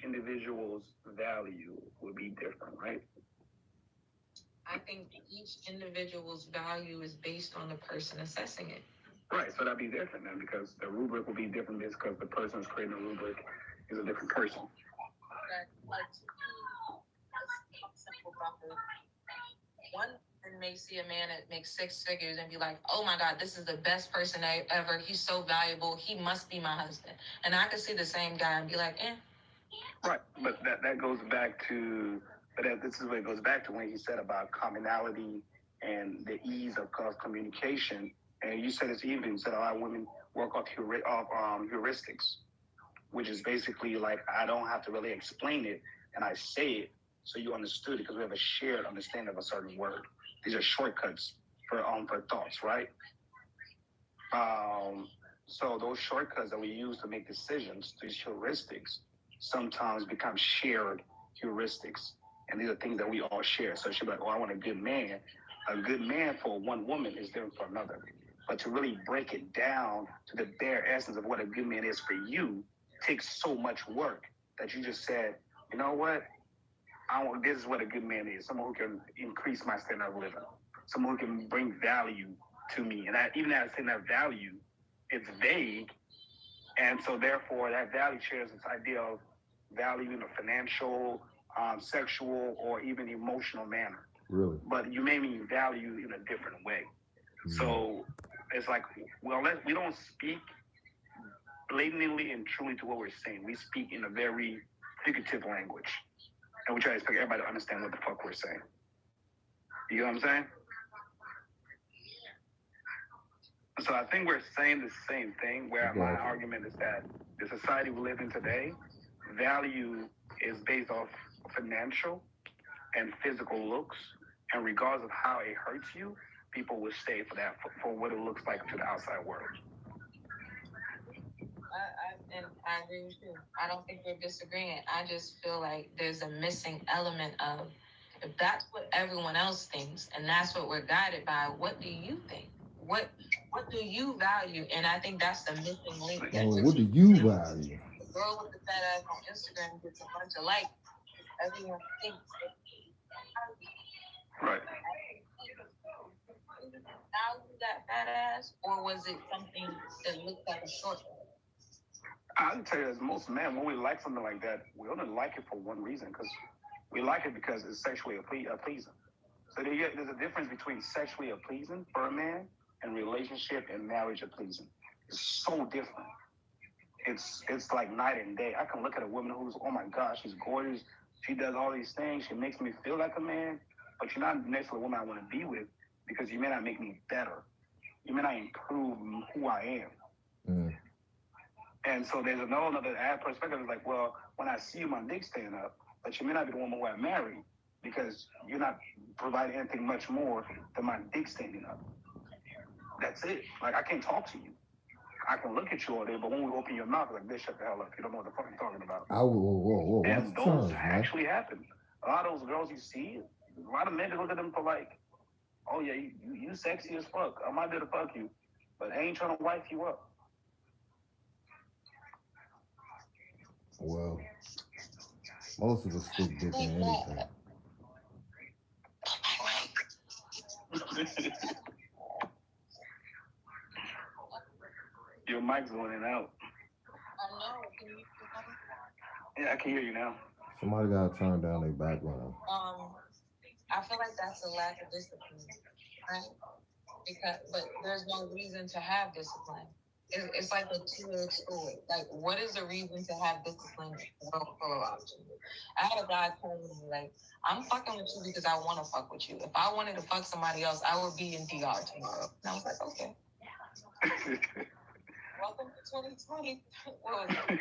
individual's value would be different, right? I think each individual's value is based on the person assessing it. Right, so that'd be different then because the rubric will be different just because the person who's creating the rubric is a different person. Like to me, it's simple about one person may see a man that makes six figures and be like, oh my God, this is the best person ever. He's so valuable. He must be my husband. And I could see the same guy and be like, eh. Right, but that goes back to, this is what it goes back to when he said about commonality and the ease of communication. And you said this even, you said a lot of women work off heuristics, which is basically like, I don't have to really explain it, and I say it so you understood it because we have a shared understanding of a certain word. These are shortcuts for thoughts, right? So those shortcuts that we use to make decisions, these heuristics, sometimes become shared heuristics. And these are things that we all share. So she'll be like, oh, I want a good man. A good man for one woman is different for another. But to really break it down to the bare essence of what a good man is for you takes so much work that you just said, you know what? This is what a good man is. Someone who can increase my standard of living. Someone who can bring value to me. And even as saying that value, it's vague. And so therefore that value shares this idea of value in a financial, sexual, or even emotional manner. Really? But you may mean value in a different way. Mm-hmm. So it's like, well, we don't speak blatantly and truly to what we're saying. We speak in a very figurative language. And we try to expect everybody to understand what the fuck we're saying. You know what I'm saying? So I think we're saying the same thing, where my argument is that the society we live in today, value is based off financial and physical looks. And regardless of how it hurts you, people will stay for that, for what it looks like to the outside world. I agree with you. I don't think we're disagreeing. I just feel like there's a missing element of, if that's what everyone else thinks and that's what we're guided by, what do you think? What do you value? And I think that's the missing link. What do you value? The girl with the fat ass on Instagram gets a bunch of likes. Everyone thinks right. Value that fat ass, or was it something that looked like a shortcut? I'll tell you, as most men, when we like something like that, we only like it for one reason, because we like it because it's sexually pleasing. So there's a difference between sexually pleasing for a man and relationship and marriage pleasing. It's so different. It's like night and day. I can look at a woman who's, oh my gosh, she's gorgeous. She does all these things. She makes me feel like a man, but you're not necessarily a woman I want to be with because you may not make me better. You may not improve who I am. Mm. And so there's another perspective. It's like, well, when I see you, my dick stand up, but you may not be the woman who I marry because you're not providing anything much more than my dick standing up. That's it. Like, I can't talk to you. I can look at you all day, but when we open your mouth, like, this, shut the hell up. You don't know what the fuck I'm talking about. Whoa. And those actually happen. A lot of those girls you see, a lot of men look at them for like, oh yeah, you sexy as fuck. I might be able to fuck you, but I ain't trying to wife you up. Well, most of us stick dick in anything. Your mic's going in and out. I know. Yeah, I can hear you now. Somebody gotta turn down their background. I feel like that's a lack of discipline, right? But there's no reason to have discipline. It's like a two-edged sword. Like, what is the reason to have discipline in a world full of options? I had a guy tell me, like, I'm fucking with you because I want to fuck with you. If I wanted to fuck somebody else, I would be in DR tomorrow. And I was like, okay. Welcome to 2020. What was it?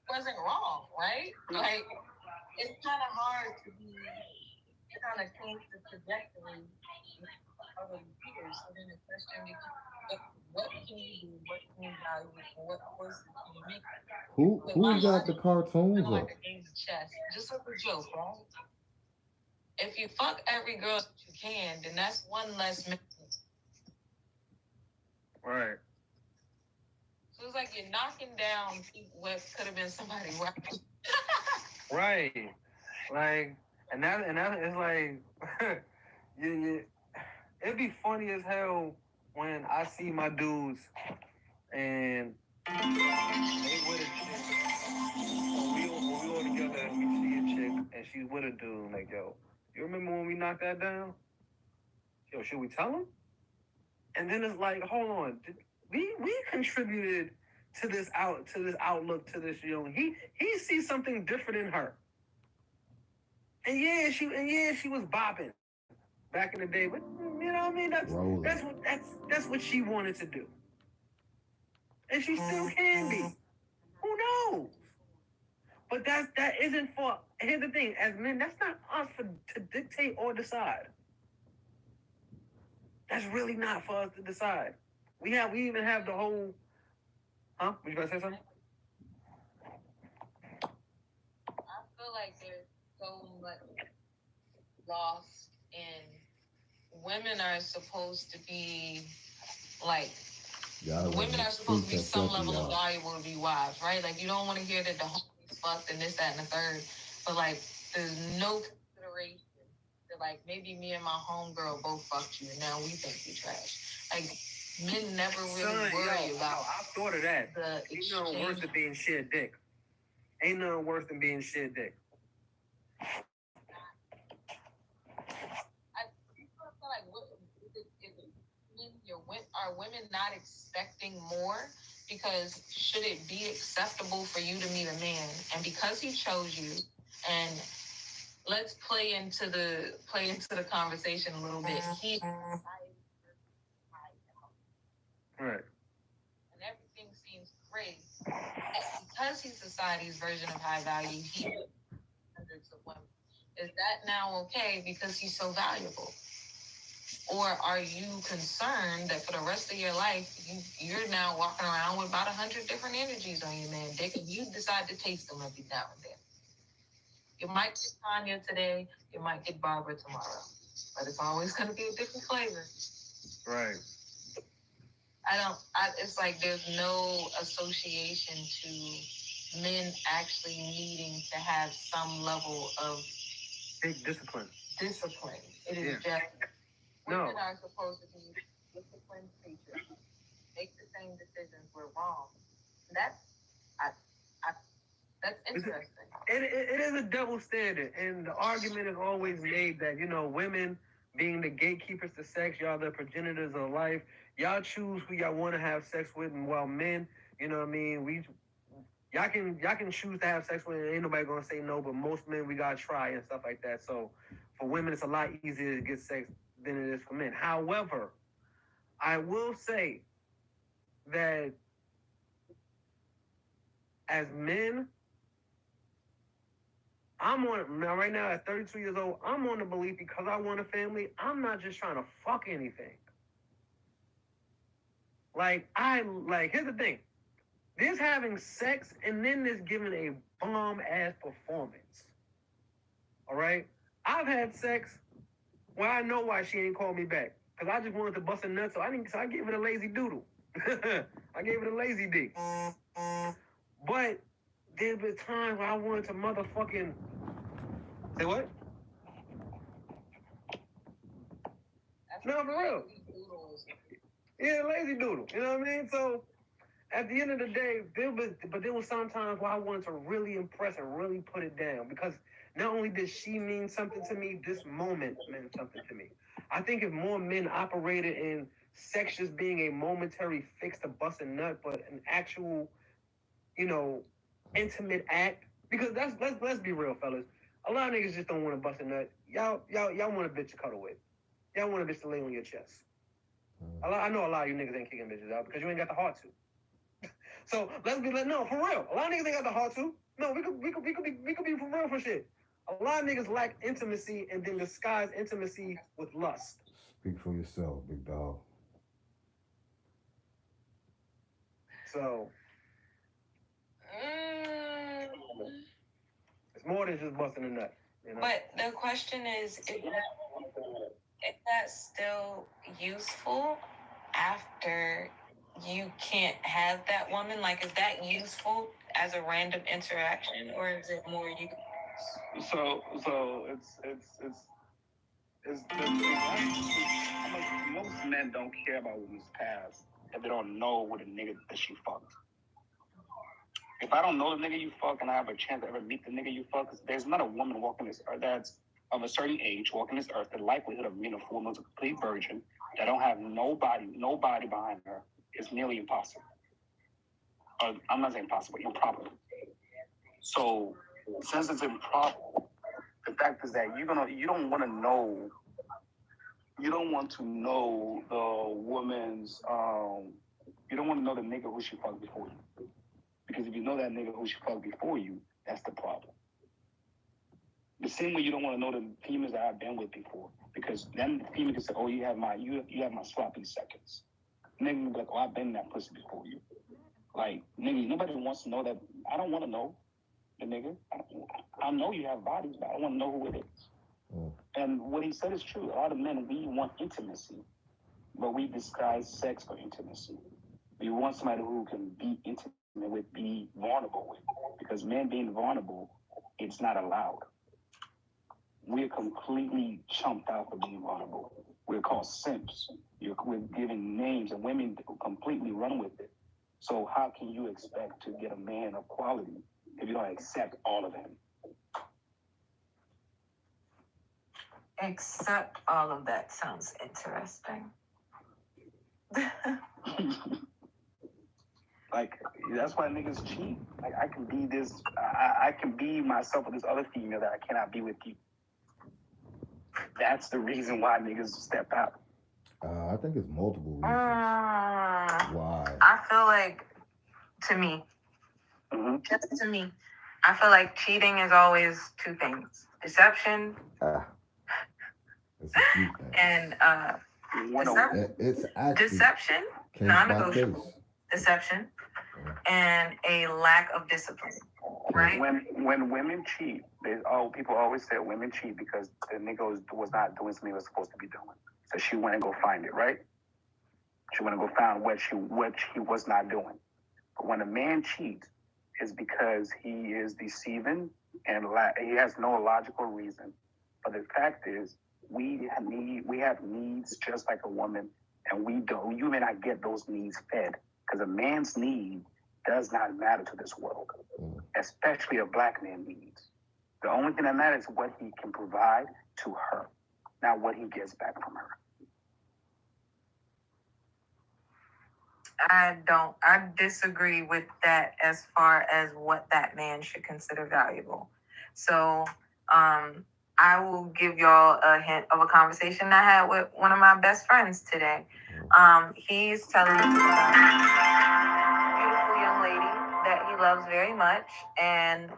It wasn't wrong, right? Like, it's kind of hard to kind of change the trajectory of the years. So then the question becomes, what can you do? What can you value? What courses can you make? Who got the cartoons like a game of chess. Just like a joke, right? If you fuck every girl that you can, then that's one less minute. Right. So feels like you're knocking down what could have been somebody. Right. Like, and that is like, it'd be funny as hell when I see my dudes and they with a chick. When we all together and we see a chick and she's with a dude, like, yo, you remember when we knocked that down? Yo, should we tell him? And then it's like, hold on, we contributed to this outlook to this young. He sees something different in her. And yeah, she was bopping back in the day, but you know what I mean? That's what she wanted to do. And she still can be. Who knows? But that isn't for. Here's the thing: as men, that's not us to dictate or decide. That's really not for us to decide. We even have the whole. Huh? Were you gonna say something? I feel like there's so much lost in women are supposed to be like. Women are supposed to be some level of valuable to be wives, right? Like, you don't want to hear that the homies fucked and this, that, and the third. But, like, there's no consideration that, like, maybe me and my homegirl both fucked you and now we think you trash. Like, men never really worry about. I've thought of that. Ain't nothing worse than being shared dick. Ain't nothing worse than being shared dick. Are women not expecting more? Because should it be acceptable for you to meet a man and because he chose you, and let's play into the conversation a little bit. Right. And everything seems great. Because he's society's version of high value, he hundreds of women. Is that now okay because he's so valuable? Or are you concerned that for the rest of your life, you're now walking around with about 100 different energies on your man dick, and you decide to taste them every now and then? You might get Tanya today, you might get Barbara tomorrow, but it's always going to be a different flavor. Right. It's like there's no association to men actually needing to have some level of discipline. It is just. Women No. are supposed to be disciplined creatures. Make the same decisions. We're wrong. That's interesting. It is a double standard, and the argument is always made that women being the gatekeepers to sex, y'all the progenitors of life. Y'all choose who y'all want to have sex with, and while men, you know what I mean, y'all can choose to have sex with, and ain't nobody gonna say no. But most men, we gotta try and stuff like that. So for women, it's a lot easier to get sex than it is for men. However, I will say that as men, right now at 32 years old, I'm on the belief because I want a family, I'm not just trying to fuck anything. Here's the thing. There's having sex and then there's giving a bomb-ass performance. All right? I've had sex. Well, I know why she ain't called me back. Because I just wanted to bust a nut, so I gave it a lazy doodle. I gave it a lazy dick. But there been times where I wanted to motherfucking... Say what? No, for real. Yeah, lazy doodle. You know what I mean? So, at the end of the day, there was sometimes where I wanted to really impress and really put it down. Because not only did she mean something to me, this moment meant something to me. I think if more men operated in sex just being a momentary fix to bust a nut, but an actual, intimate act. Because let's be real, fellas. A lot of niggas just don't want to bust a nut. Y'all want a bitch to cuddle with. Y'all want a bitch to lay on your chest. I know a lot of you niggas ain't kicking bitches out because you ain't got the heart to. So no, for real. A lot of niggas ain't got the heart to. No, we could be for real for shit. A lot of niggas lack intimacy and then disguise intimacy with lust. Speak for yourself, big dog. So it's more than just busting a nut. But the question is that still useful after you can't have that woman? Like, is that useful as a random interaction, or is it more you? So most men don't care about women's past if they don't know what a nigga that she fucked. If I don't know the nigga you fuck and I have a chance to ever meet the nigga you fuck, there's not a woman walking this earth that's of a certain age walking this earth, the likelihood of being a full moon, a complete virgin that don't have nobody behind her is nearly impossible. I'm not saying impossible, improbable. So since it's improbable, the fact is that you don't want to know the woman's you don't want to know the nigga who she fucked before you. Because if you know that nigga who she fucked before you, that's the problem. The same way you don't want to know the females that I've been with before, because then the female can say, "Oh, you have my sloppy seconds." Nigga will be like, "Oh, I've been in that pussy before you." Like, nigga, nobody wants to know that. I don't want to know the nigga. I know you have bodies, but I don't want to know who it is. And what he said is true. A lot of men, we want intimacy, but we disguise sex for intimacy. We want somebody who can be intimate with, be vulnerable with, because men being vulnerable, it's not allowed. We're completely chumped out for being vulnerable. We're called simps. We're giving names, and women completely run with it. So how can you expect to get a man of quality if you don't accept all of him? Accept all of that sounds interesting. Like, that's why niggas cheat. Like, I can be this, I can be myself with this other female that I cannot be with you. That's the reason why niggas step out. I think it's multiple reasons. Why? I feel like, to me, just to me, I feel like cheating is always two things: deception It's a few things. and it's actually deception, non-negotiable. Deception and a lack of discipline. Right? When women cheat, people always say women cheat because the nigga was not doing something he was supposed to be doing. So she went and go find it, right? She went and go find what he was not doing. But when a man cheats, it's because he is deceiving and he has no logical reason. But the fact is, we have needs just like a woman, and you may not get those needs fed, because a man's need does not matter to this world, especially a black man's needs. The only thing that matters is what he can provide to her, not what he gets back from her. I disagree with that as far as what that man should consider valuable. So, I will give y'all a hint of a conversation I had with one of my best friends today. He's telling me about a beautiful young lady that he loves very much, and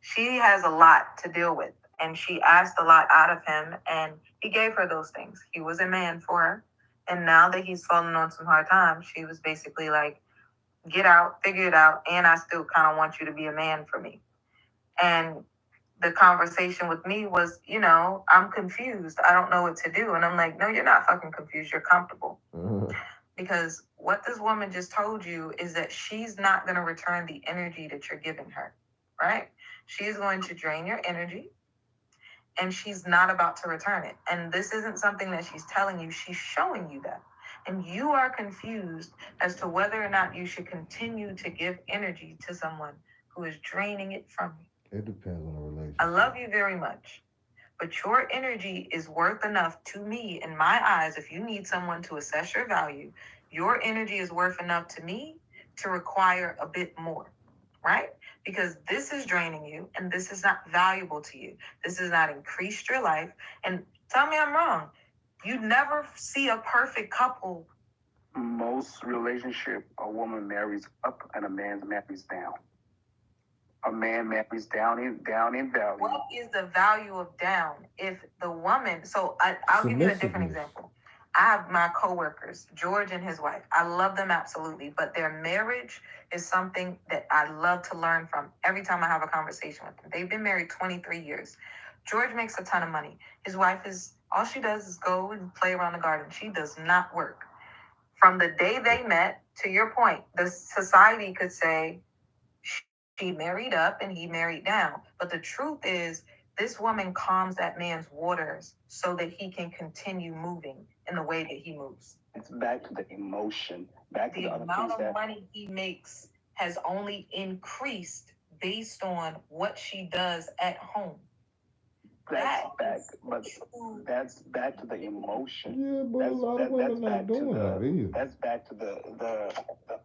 she has a lot to deal with, and she asked a lot out of him, and he gave her those things. He was a man for her, and now that he's fallen on some hard times, she was basically like, "Get out, figure it out, and I still kind of want you to be a man for me." And the conversation with me was, I'm confused. I don't know what to do. And I'm like, no, you're not fucking confused. You're comfortable. Because what this woman just told you is that she's not going to return the energy that you're giving her, right? She's going to drain your energy, and she's not about to return it. And this isn't something that she's telling you. She's showing you that. And you are confused as to whether or not you should continue to give energy to someone who is draining it from you. It depends on the relationship. I love you very much, but your energy is worth enough to me, in my eyes. If you need someone to assess your value, your energy is worth enough to me to require a bit more, right? Because this is draining you, and this is not valuable to you. This has not increased your life. And tell me I'm wrong. You never see a perfect couple. Most relationship, a woman marries up and a man marries down. A man marries down in value. What is the value of down? If the woman, so I'll give you a different example. I have my coworkers, George and his wife. I love them absolutely, but their marriage is something that I love to learn from every time I have a conversation with them. They've been married 23 years. George makes a ton of money. His wife all she does is go and play around the garden. She does not work. From the day they met, to your point, the society could say she married up and he married down. But the truth is, this woman calms that man's waters so that he can continue moving in the way that he moves. It's back to the emotion. Back to The the other amount things of that money he makes has only increased based on what she does at home. that's back, but that's back to the emotion. Yeah, but a lot of women not doing that either. That's back to the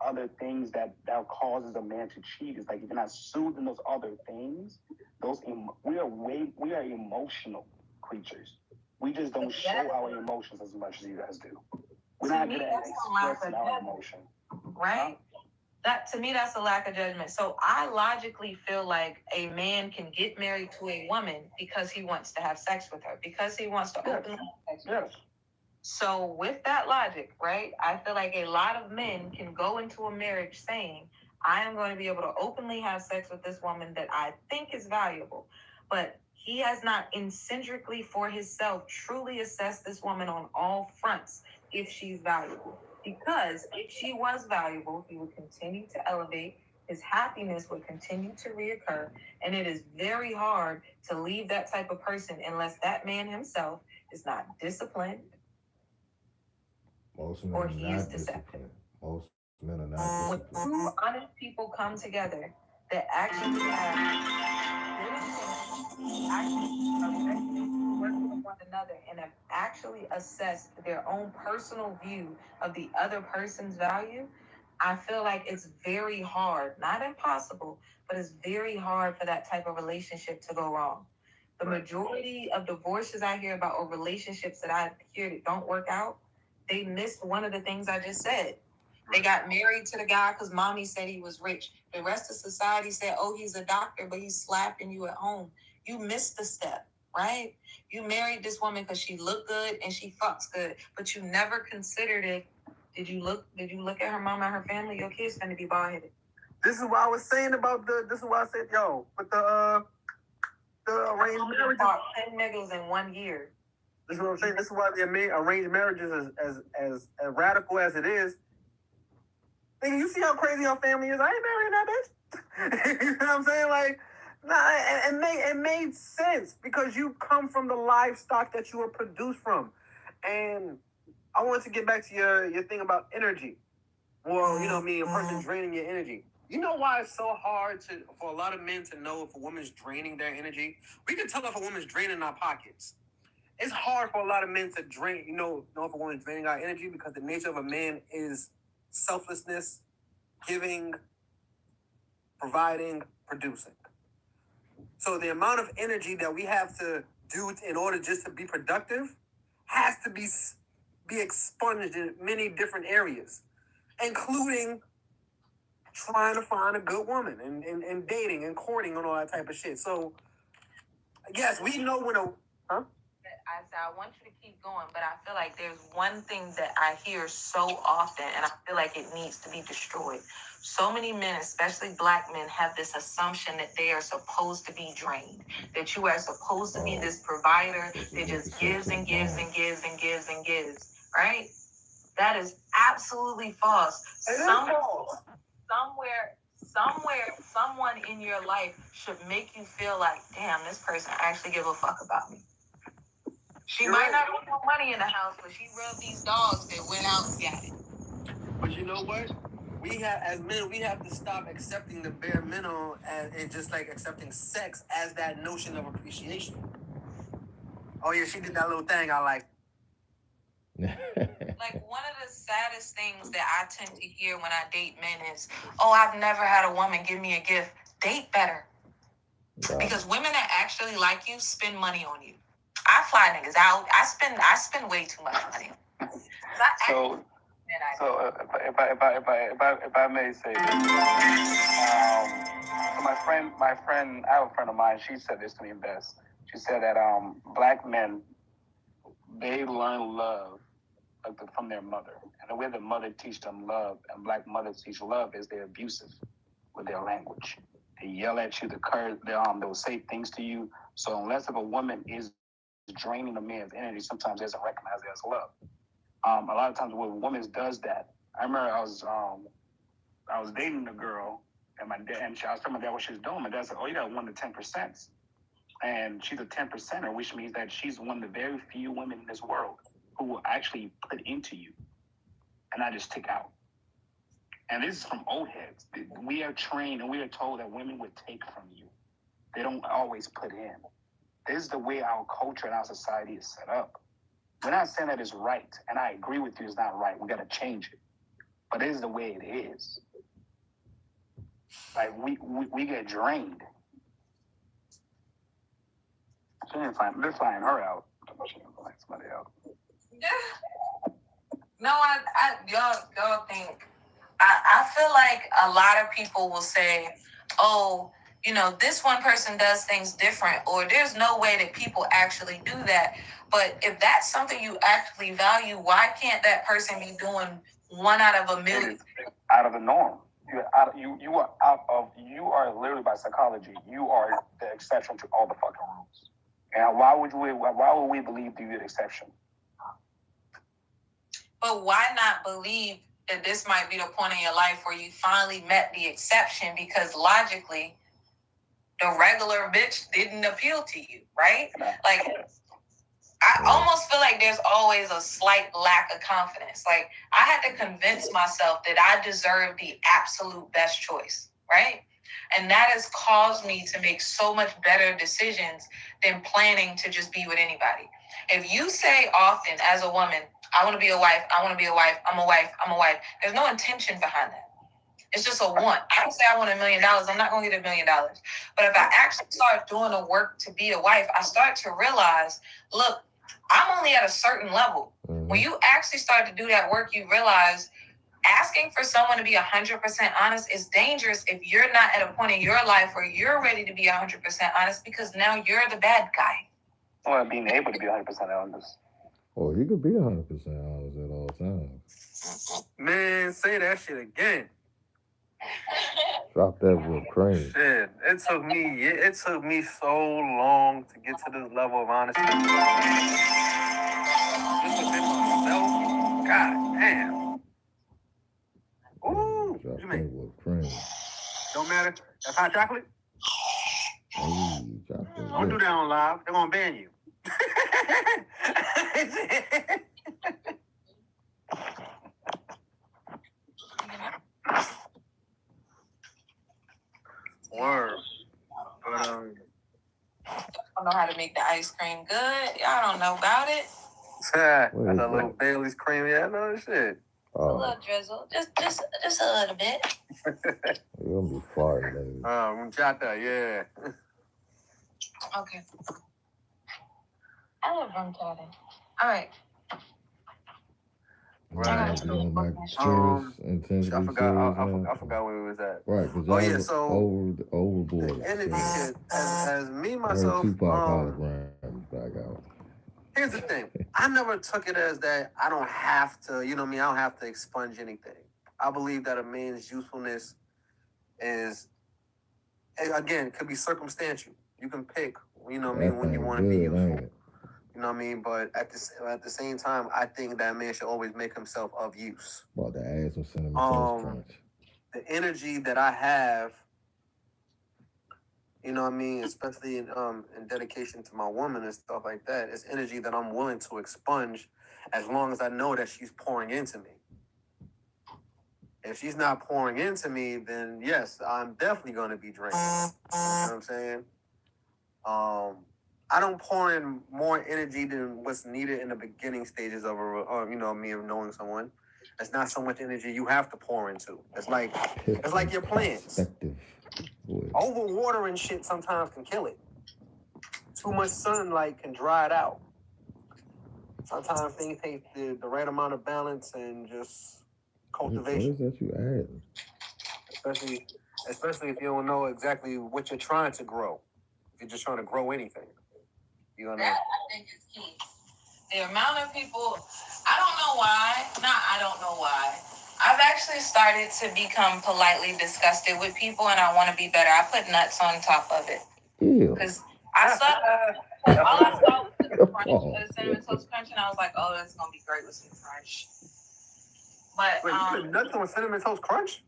other things that causes a man to cheat. It's like if you're not soothing those other things, we are emotional creatures. We just don't show our emotions as much as you guys do. We're not good at expressing our emotion, right? That to me, that's a lack of judgment. So I logically feel like a man can get married to a woman because he wants to have sex with her, because he wants to openly have sex with her. So with that logic, right, I feel like a lot of men can go into a marriage saying, I am going to be able to openly have sex with this woman that I think is valuable. But he has not intrinsically for himself truly assessed this woman on all fronts if she's valuable. Because if she was valuable, he would continue to elevate, his happiness would continue to reoccur, and it is very hard to leave that type of person unless that man himself is not disciplined. Most men are not disciplined. Most men are not disciplined. When two honest people come together that actually work with one another and have actually assessed their own personal view of the other person's value, I feel like it's very hard, not impossible, but it's very hard for that type of relationship to go wrong. The majority of divorces I hear about, or relationships that I hear that don't work out, they missed one of the things I just said. They got married to the guy because mommy said he was rich. The rest of society said, oh, he's a doctor, but he's slapping you at home. You missed the step, right? You married this woman because she looked good and she fucks good, but you never considered it. Did you look at her mama and her family? Your kid's gonna be bald-headed. This is what I was saying about this is why I said, yo, with the arranged marriages. 10 niggas in 1 year. This is what I'm saying. This is why the arranged marriages is as radical as it is. Nigga, you see how crazy our family is? I ain't marrying that bitch. You know what I'm saying? Like, nah, it made sense because you come from the livestock that you were produced from. And I want to get back to your thing about energy. Well, you know me, a person draining your energy. You know why it's so hard for a lot of men to know if a woman's draining their energy? We can tell if a woman's draining our pockets. It's hard for a lot of men to know if a woman's draining our energy because the nature of a man is selflessness, giving, providing, producing. So the amount of energy that we have to do in order just to be productive has to be expunged in many different areas, including trying to find a good woman and dating and courting and all that type of shit. So, yes, we know when I want you to keep going, but I feel like there's one thing that I hear so often, and I feel like it needs to be destroyed. So many men, especially black men, have this assumption that they are supposed to be drained, that you are supposed to be this provider that just gives and gives and gives and gives and gives, right? That is absolutely false. Somewhere, someone in your life should make you feel like, damn, this person actually give a fuck about me. She might not have no money in the house, but she rubbed these dogs that went out and got it. But you know what? As men, we have to stop accepting the bare minimum and just like accepting sex as that notion of appreciation. Oh yeah, she did that little thing I like. Like one of the saddest things that I tend to hear when I date men is, oh, I've never had a woman give me a gift. Date better. Wow. Because women that actually like you spend money on you. I fly niggas out. I spend way too much money. So if I may say this, so my friend, I have a friend of mine. She said this to me best. She said that black men, they learn love from their mother, and the way the mother teach them love, and black mothers teach love, is they're abusive with their language. They yell at you, they'll say things to you. So unless if a woman is draining a man's energy, sometimes doesn't recognize it as love. A lot of times when a woman does that, I remember I was dating a girl, and my dad, and I was telling my dad what she was doing. My dad said, "Oh, you got 1 to 10%," and she's a 10%er, which means that she's one of the very few women in this world who will actually put into you, and I just tick out. And this is from old heads. We are trained and we are told that women would take from you. They don't always put in. This is the way our culture and our society is set up. We're not saying that it's right, and I agree with you, it's not right. We got to change it. But it is the way it is. Like, we get drained. They're flying her out. She didn't fly somebody out. No, y'all think. I feel like a lot of people will say, oh, you know, this one person does things different, or there's no way that people actually do that. But if that's something you actually value, why can't that person be doing 1 out of a million? Out of the norm. You are literally, by psychology, you are the exception to all the fucking rules. And why would we believe you're the exception? But why not believe that this might be the point in your life where you finally met the exception? Because logically, the regular bitch didn't appeal to you, right? Like, I almost feel like there's always a slight lack of confidence. Like, I had to convince myself that I deserve the absolute best choice, right? And that has caused me to make so much better decisions than planning to just be with anybody. If you say often as a woman, I want to be a wife, I want to be a wife, I'm a wife, I'm a wife, there's no intention behind that. It's just a want. I don't say I want $1 million. I'm not going to get $1 million. But if I actually start doing the work to be a wife, I start to realize, look, I'm only at a certain level. Mm-hmm. When you actually start to do that work, you realize asking for someone to be 100% honest is dangerous if you're not at a point in your life where you're ready to be 100% honest, because now you're the bad guy. Or being able to be 100% honest. Oh, you could be 100% honest at all times. Man, say that shit again. Drop that whipped cream. Shit, it took me so long to get to this level of honesty. Just within myself. God damn. Ooh, Drop what you that mean? whipped cream. Don't matter. That's hot chocolate. Hey, drop that. Don't do that on live. They're gonna ban you. Word. But I don't know how to make the ice cream good. Y'all don't know about it. that's a little Bailey's cream. Yeah, no shit. A little drizzle, just a little bit. You're gonna be farting, baby. Mchata, yeah. Okay. I love mchata. All right. Right. You know, Michael intensity. I forgot where we was at. Right, because so overboard. The energy shit, as me myself. Tupac back out. Here's the thing. I never took it as that I don't have to, you know what I mean? I don't have to expunge anything. I believe that a man's usefulness is, again, could be circumstantial. You can pick, you know what I mean, when you want to be useful. You know what I mean? But at the same time, I think that man should always make himself of use. About to add some cinnamon the energy that I have, you know what I mean, especially in dedication to my woman and stuff like that, it's energy that I'm willing to expunge as long as I know that she's pouring into me. If she's not pouring into me, then yes, I'm definitely going to be drained. You know what I'm saying? I don't pour in more energy than what's needed in the beginning stages of me of knowing someone. It's not so much energy you have to pour into. It's like your plants. Overwatering shit sometimes can kill it. Too much sunlight can dry it out. Sometimes things take the right amount of balance and just cultivation. What is that you add? Especially if you don't know exactly what you're trying to grow. If you're just trying to grow anything. You know what I mean? That, I think, is key. The amount of people, I don't know why. I've actually started to become politely disgusted with people, and I want to be better. I put nuts on top of it. Yeah. Because all I saw was the the cinnamon toast crunch, and I was like, oh, that's gonna be great with some crunch. But wait, you put nuts on cinnamon toast crunch?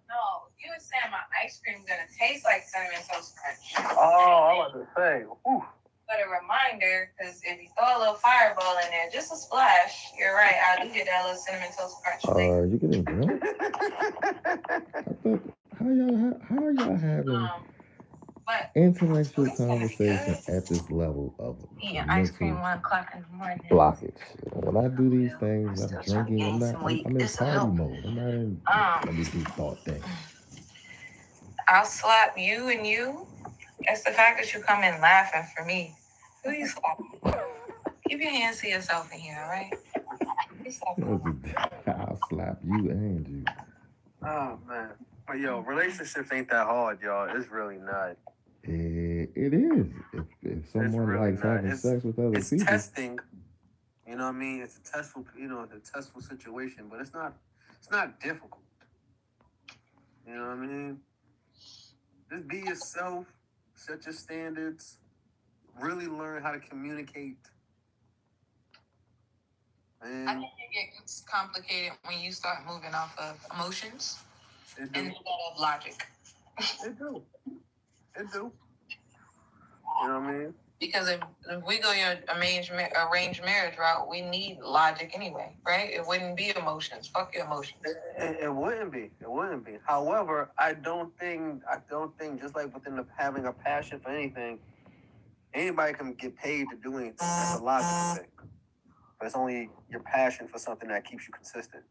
No, you were saying my ice cream's gonna taste like cinnamon toast crunch. Oh, I was about to say. Ooh. But a reminder, because if you throw a little fireball in there, just a splash, you're right. I do get that little cinnamon toast crunch. You getting drunk? How are y'all having intellectual conversation at this level of ice cream 1 o'clock in the morning. blockage? When I do these things, I'm drinking. I'm in party mode. I'm not in let me do thought thing. I'll slap you and you. It's the fact that you come in laughing for me. Who you slapping? Keep your hands to yourself in here, all right? I'll slap you and you. Oh, man. But, yo, relationships ain't that hard, y'all. It's really not. It is. If someone really likes having sex with other people. It's testing. You know what I mean? It's a testful, it's a testful situation, but it's not difficult. You know what I mean? Just be yourself, set your standards, really learn how to communicate. And I think it gets complicated when you start moving off of emotions instead of logic. It do. You know what I mean? Because if we go your arranged marriage route, we need logic anyway, right? It wouldn't be emotions. Fuck your emotions. It wouldn't be. However, I don't think just like within having a passion for anything, anybody can get paid to do anything. That's a logical thing. But it's only your passion for something that keeps you consistent.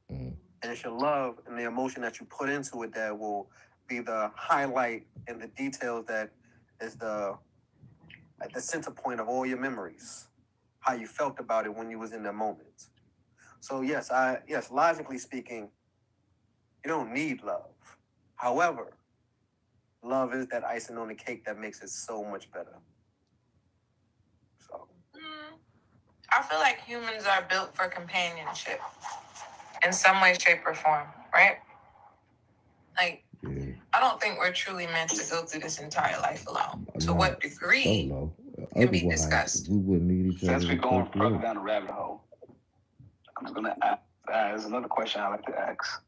And it's your love and the emotion that you put into it that will be the highlight and the details that is the center point of all your memories, how you felt about it when you was in that moment. So yes, logically speaking, you don't need love. However, love is that icing on the cake that makes it so much better. So I feel like humans are built for companionship in some way, shape, or form, right? Like, I don't think we're truly meant to go through this entire life alone. To what degree can be discussed. We wouldn't need each other. Since we're going further down the rabbit hole, I'm just going to ask, there's another question I like to ask.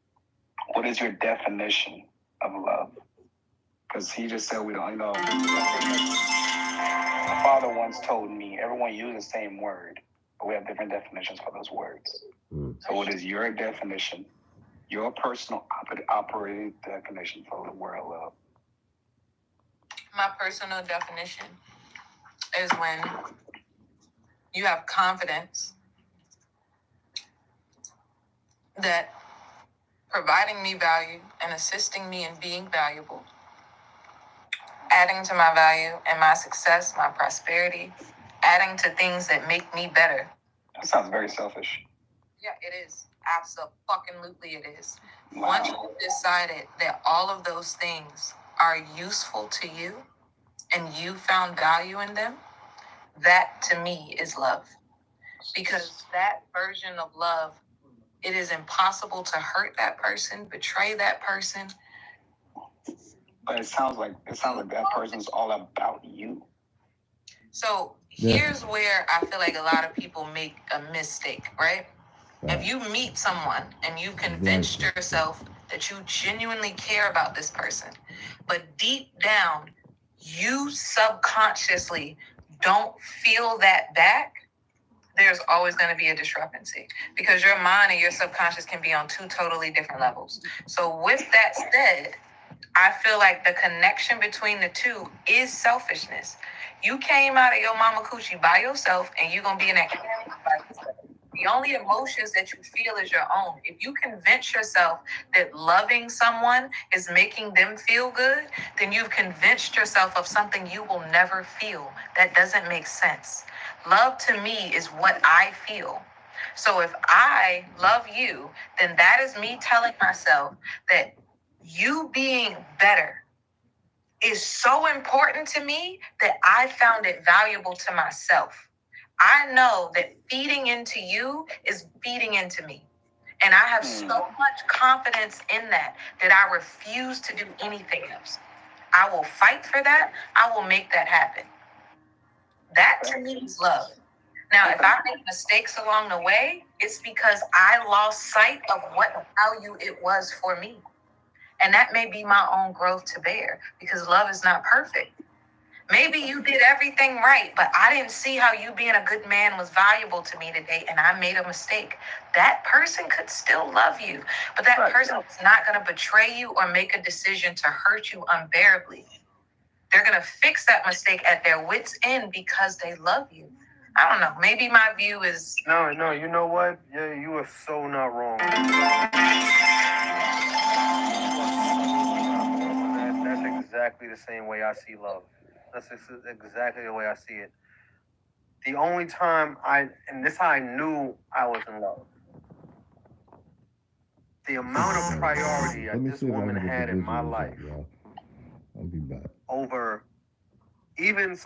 What is your definition of love? Because he just said we don't, My father once told me, everyone uses the same word, but we have different definitions for those words. So what is your definition, your personal operating definition for the word love? My personal definition is when you have confidence that providing me value and assisting me in being valuable, adding to my value and my success, my prosperity, adding to things that make me better. That sounds very selfish. Yeah, it is. Absolutely it is. Wow. Once you've decided that all of those things are useful to you and you found value in them, that to me is love. Because that version of love, it is impossible to hurt that person, betray that person. But it sounds like that person's all about you. So here's where I feel like a lot of people make a mistake, right? If you meet someone and you convinced yourself that you genuinely care about this person, but deep down, you subconsciously don't feel that back, there's always going to be a discrepancy because your mind and your subconscious can be on two totally different levels. So with that said, I feel like the connection between the two is selfishness. You came out of your mama coochie by yourself and you're going to be in that by yourself. The only emotions that you feel is your own. If you convince yourself that loving someone is making them feel good, then you've convinced yourself of something you will never feel. That doesn't make sense. Love to me is what I feel. So if I love you, then that is me telling myself that you being better is so important to me that I found it valuable to myself. I know that feeding into you is feeding into me. And I have so much confidence in that I refuse to do anything else. I will fight for that. I will make that happen. That to me is love. Now, if I make mistakes along the way, it's because I lost sight of what value it was for me. And that may be my own growth to bear, because love is not perfect. Maybe you did everything right, but I didn't see how you being a good man was valuable to me today, and I made a mistake. That person could still love you, but that person is not going to betray you or make a decision to hurt you unbearably. They're going to fix that mistake at their wit's end because they love you. I don't know. Maybe my view is... No, you know what? Yeah, you are so not wrong. That's exactly the same way I see love. That's exactly the way I see it. The only time and this is how I knew I was in love. The amount of priority that this woman had in my life I'll be back. over even